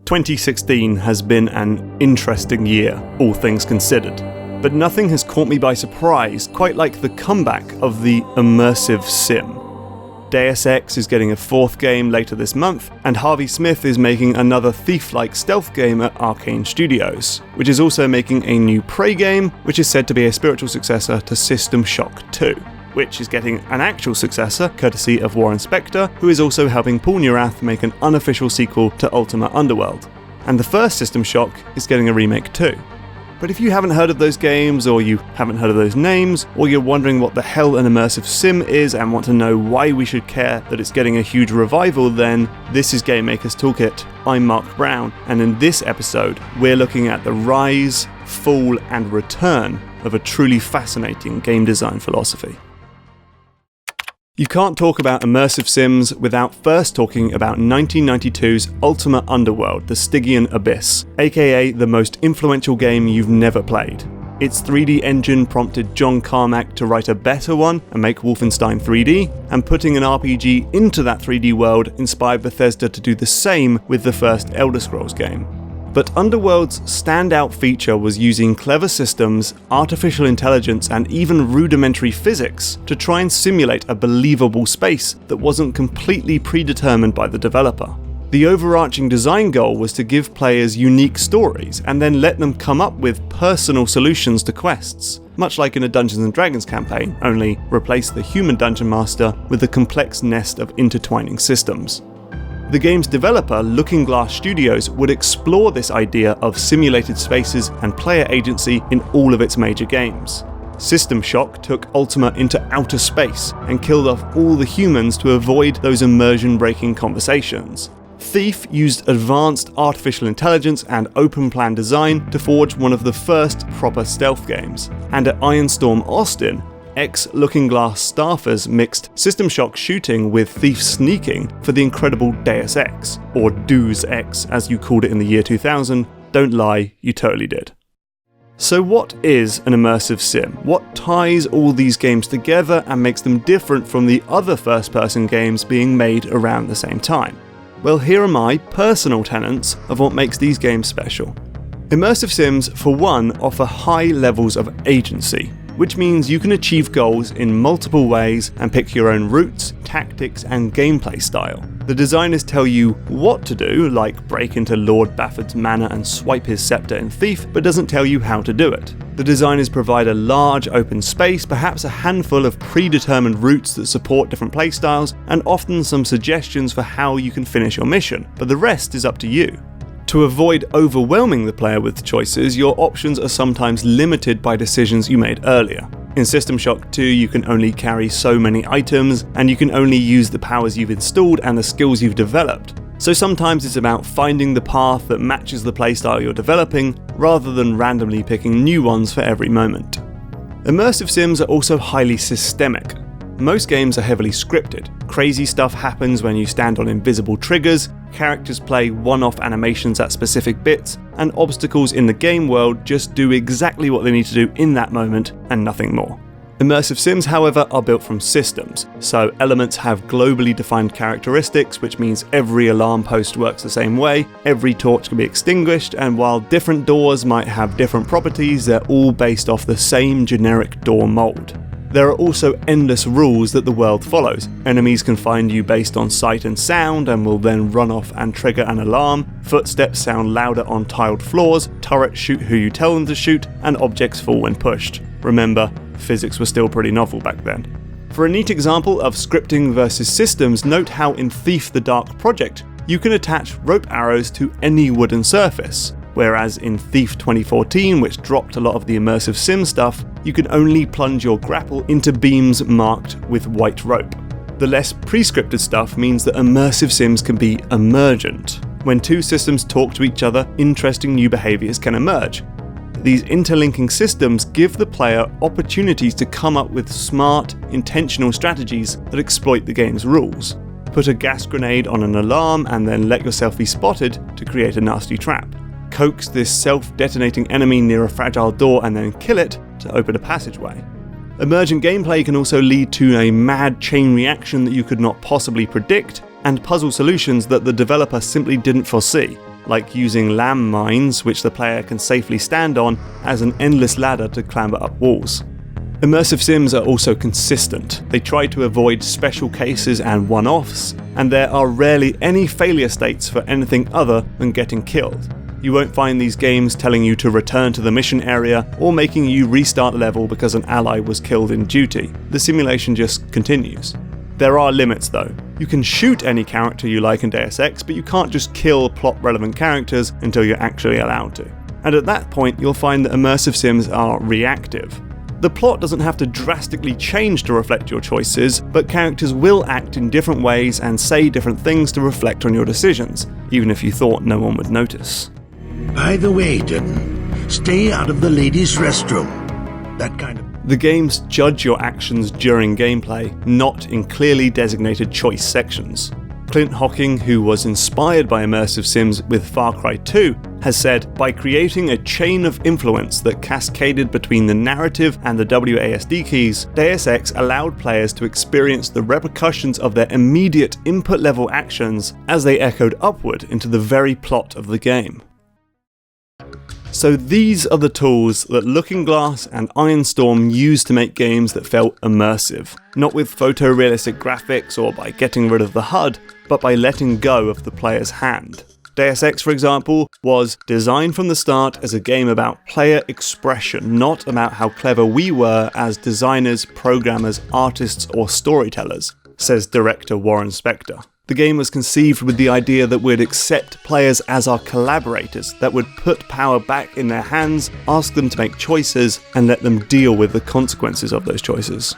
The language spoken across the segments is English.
2016 has been an interesting year, all things considered. But nothing has caught me by surprise quite like the comeback of the immersive sim. Deus Ex is getting a fourth game later this month, and Harvey Smith is making another Thief-like stealth game at Arcane Studios, which is also making a new Prey game, which is said to be a spiritual successor to System Shock 2, which is getting an actual successor courtesy of Warren Spector, who is also helping Paul Neurath make an unofficial sequel to Ultima Underworld. And the first System Shock is getting a remake too. But if you haven't heard of those games, or you haven't heard of those names, or you're wondering what the hell an immersive sim is and want to know why we should care that it's getting a huge revival, then this is Game Maker's Toolkit. I'm Mark Brown, and in this episode, we're looking at the rise, fall, and return of a truly fascinating game design philosophy. You can't talk about immersive sims without first talking about 1992's Ultima Underworld: The Stygian Abyss, aka the most influential game you've never played. Its 3D engine prompted John Carmack to write a better one and make Wolfenstein 3D, and putting an RPG into that 3D world inspired Bethesda to do the same with the first Elder Scrolls game. But Underworld's standout feature was using clever systems, artificial intelligence, and even rudimentary physics to try and simulate a believable space that wasn't completely predetermined by the developer. The overarching design goal was to give players unique stories and then let them come up with personal solutions to quests, much like in a Dungeons & Dragons campaign, only replace the human dungeon master with a complex nest of intertwining systems. The game's developer, Looking Glass Studios, would explore this idea of simulated spaces and player agency in all of its major games. System Shock took Ultima into outer space and killed off all the humans to avoid those immersion-breaking conversations. Thief used advanced artificial intelligence and open-plan design to forge one of the first proper stealth games. And at Ironstorm Austin, ex-Looking Glass staffers mixed System Shock shooting with Thief sneaking for the incredible Deus Ex, or Deus Ex as you called it in the year 2000. Don't lie, you totally did. So what is an immersive sim? What ties all these games together and makes them different from the other first-person games being made around the same time? Well, here are my personal tenets of what makes these games special. Immersive sims, for one, offer high levels of agency, which means you can achieve goals in multiple ways and pick your own routes, tactics, and gameplay style. The designers tell you what to do, like break into Lord Bafford's manor and swipe his scepter in Thief, but doesn't tell you how to do it. The designers provide a large open space, perhaps a handful of predetermined routes that support different playstyles, and often some suggestions for how you can finish your mission, but the rest is up to you. To avoid overwhelming the player with choices, your options are sometimes limited by decisions you made earlier. In System Shock 2, you can only carry so many items, and you can only use the powers you've installed and the skills you've developed. So sometimes it's about finding the path that matches the playstyle you're developing, rather than randomly picking new ones for every moment. Immersive sims are also highly systemic. Most games are heavily scripted. Crazy stuff happens when you stand on invisible triggers, characters play one-off animations at specific bits, and obstacles in the game world just do exactly what they need to do in that moment and nothing more. Immersive sims, however, are built from systems, so elements have globally defined characteristics, which means every alarm post works the same way, every torch can be extinguished, and while different doors might have different properties, they're all based off the same generic door mold. There are also endless rules that the world follows. Enemies can find you based on sight and sound and will then run off and trigger an alarm. Footsteps sound louder on tiled floors, turrets shoot who you tell them to shoot, and objects fall when pushed. Remember, physics were still pretty novel back then. For a neat example of scripting versus systems, note how in Thief: The Dark Project, you can attach rope arrows to any wooden surface. Whereas in Thief 2014, which dropped a lot of the immersive sim stuff, you can only plunge your grapple into beams marked with white rope. The less pre-scripted stuff means that immersive sims can be emergent. When two systems talk to each other, interesting new behaviours can emerge. These interlinking systems give the player opportunities to come up with smart, intentional strategies that exploit the game's rules. Put a gas grenade on an alarm and then let yourself be spotted to create a nasty trap. Coax this self-detonating enemy near a fragile door and then kill it to open a passageway. Emergent gameplay can also lead to a mad chain reaction that you could not possibly predict, and puzzle solutions that the developer simply didn't foresee. like using landmines which the player can safely stand on as an endless ladder to clamber up walls. Immersive sims are also consistent. They try to avoid special cases and one-offs, and there are rarely any failure states for anything other than getting killed. You won't find these games telling you to return to the mission area or making you restart the level because an ally was killed in duty. The simulation just continues. There are limits though. You can shoot any character you like in Deus Ex, but you can't just kill plot-relevant characters until you're actually allowed to. And at that point, you'll find that immersive sims are reactive. The plot doesn't have to drastically change to reflect your choices, but characters will act in different ways and say different things to reflect on your decisions, even if you thought no one would notice. By the way, Dutton, stay out of the ladies' restroom. That kind of... The games judge your actions during gameplay, not in clearly designated choice sections. Clint Hocking, who was inspired by immersive sims with Far Cry 2, has said, by creating a chain of influence that cascaded between the narrative and the WASD keys, Deus Ex allowed players to experience the repercussions of their immediate input-level actions as they echoed upward into the very plot of the game. So these are the tools that Looking Glass and Ironstorm used to make games that felt immersive, not with photorealistic graphics or by getting rid of the HUD, but by letting go of the player's hand. Deus Ex, for example, was designed from the start as a game about player expression, not about how clever we were as designers, programmers, artists, or storytellers, says director Warren Spector. The game was conceived with the idea that we'd accept players as our collaborators, that would put power back in their hands, ask them to make choices, and let them deal with the consequences of those choices.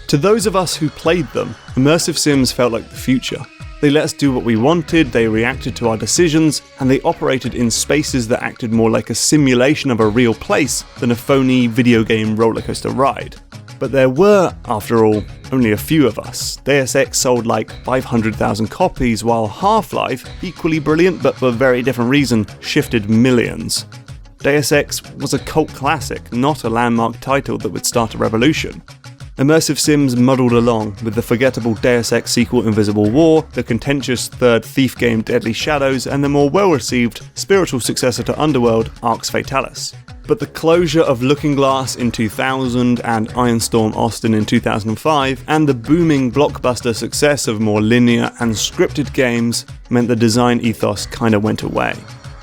To those of us who played them, immersive sims felt like the future. They let us do what we wanted, they reacted to our decisions, and they operated in spaces that acted more like a simulation of a real place than a phony video game rollercoaster ride. But there were, after all, only a few of us. Deus Ex sold like 500,000 copies, while Half-Life, equally brilliant but for a very different reason, shifted millions. Deus Ex was a cult classic, not a landmark title that would start a revolution. Immersive sims muddled along, with the forgettable Deus Ex sequel Invisible War, the contentious third Thief game Deadly Shadows, and the more well-received spiritual successor to Underworld, Arx Fatalis. But the closure of Looking Glass in 2000 and Ironstorm Austin in 2005, and the booming blockbuster success of more linear and scripted games meant the design ethos kinda went away.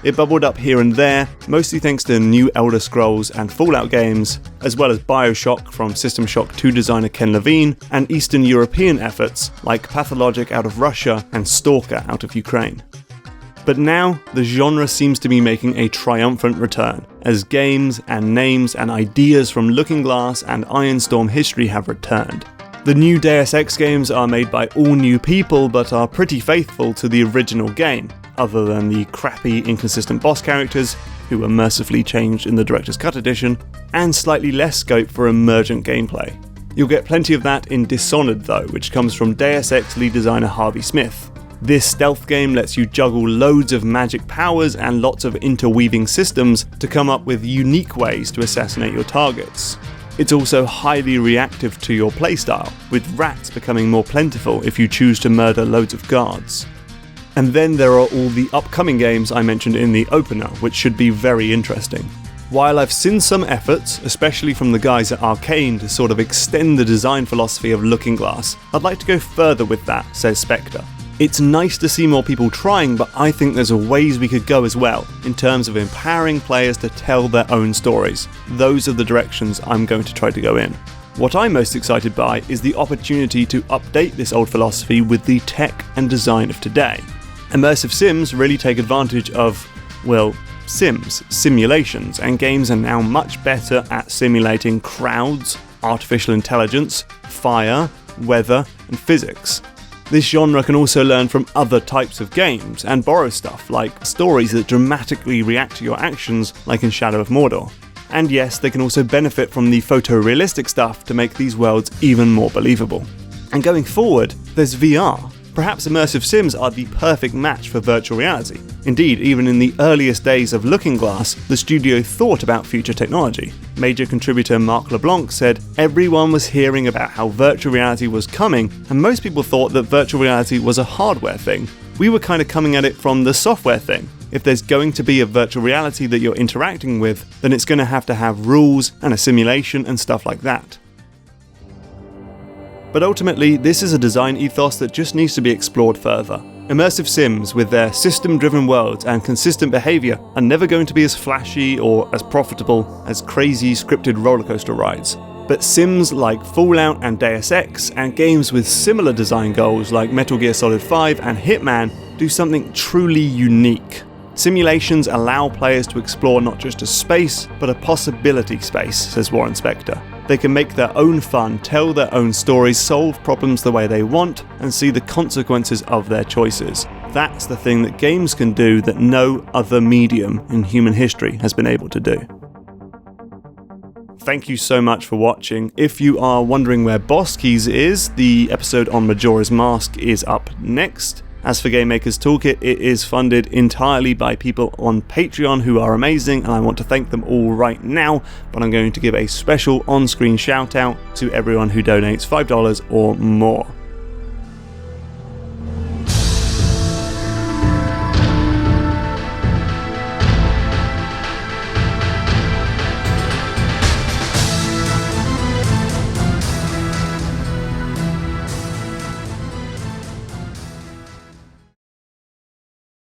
It bubbled up here and there, mostly thanks to new Elder Scrolls and Fallout games, as well as Bioshock from System Shock 2 designer Ken Levine, and Eastern European efforts like Pathologic out of Russia and Stalker out of Ukraine. But now, the genre seems to be making a triumphant return, as games and names and ideas from Looking Glass and Ironstorm history have returned. The new Deus Ex games are made by all new people, but are pretty faithful to the original game, other than the crappy, inconsistent boss characters, who were mercifully changed in the Director's Cut edition, and slightly less scope for emergent gameplay. You'll get plenty of that in Dishonored though, which comes from Deus Ex lead designer Harvey Smith. This stealth game lets you juggle loads of magic powers and lots of interweaving systems to come up with unique ways to assassinate your targets. It's also highly reactive to your playstyle, with rats becoming more plentiful if you choose to murder loads of guards. And then there are all the upcoming games I mentioned in the opener, which should be very interesting. While I've seen some efforts, especially from the guys at Arcane, to sort of extend the design philosophy of Looking Glass, I'd like to go further with that, says Spector. It's nice to see more people trying, but I think there's a ways we could go as well, in terms of empowering players to tell their own stories. Those are the directions I'm going to try to go in. What I'm most excited by is the opportunity to update this old philosophy with the tech and design of today. Immersive sims really take advantage of, well, simulations, and games are now much better at simulating crowds, artificial intelligence, fire, weather, and physics. This genre can also learn from other types of games and borrow stuff like stories that dramatically react to your actions, like in Shadow of Mordor. And yes, they can also benefit from the photorealistic stuff to make these worlds even more believable. And going forward, there's VR. Perhaps immersive sims are the perfect match for virtual reality. Indeed, even in the earliest days of Looking Glass, the studio thought about future technology. Major contributor Marc LeBlanc said, "Everyone was hearing about how virtual reality was coming, and most people thought that virtual reality was a hardware thing. We were kind of coming at it from the software thing. If there's going to be a virtual reality that you're interacting with, then it's going to have rules and a simulation and stuff like that. But ultimately, this is a design ethos that just needs to be explored further. Immersive sims with their system-driven worlds and consistent behaviour are never going to be as flashy or as profitable as crazy scripted rollercoaster rides. But sims like Fallout and Deus Ex, and games with similar design goals like Metal Gear Solid 5 and Hitman, do something truly unique. Simulations allow players to explore not just a space, but a possibility space, says Warren Spector. They can make their own fun, tell their own stories, solve problems the way they want, and see the consequences of their choices. That's the thing that games can do that no other medium in human history has been able to do. Thank you so much for watching. If you are wondering where Boss Keys is, the episode on Majora's Mask is up next. As for Game Maker's Toolkit, it is funded entirely by people on Patreon who are amazing, and I want to thank them all right now, but I'm going to give a special on-screen shout out to everyone who donates $5 or more.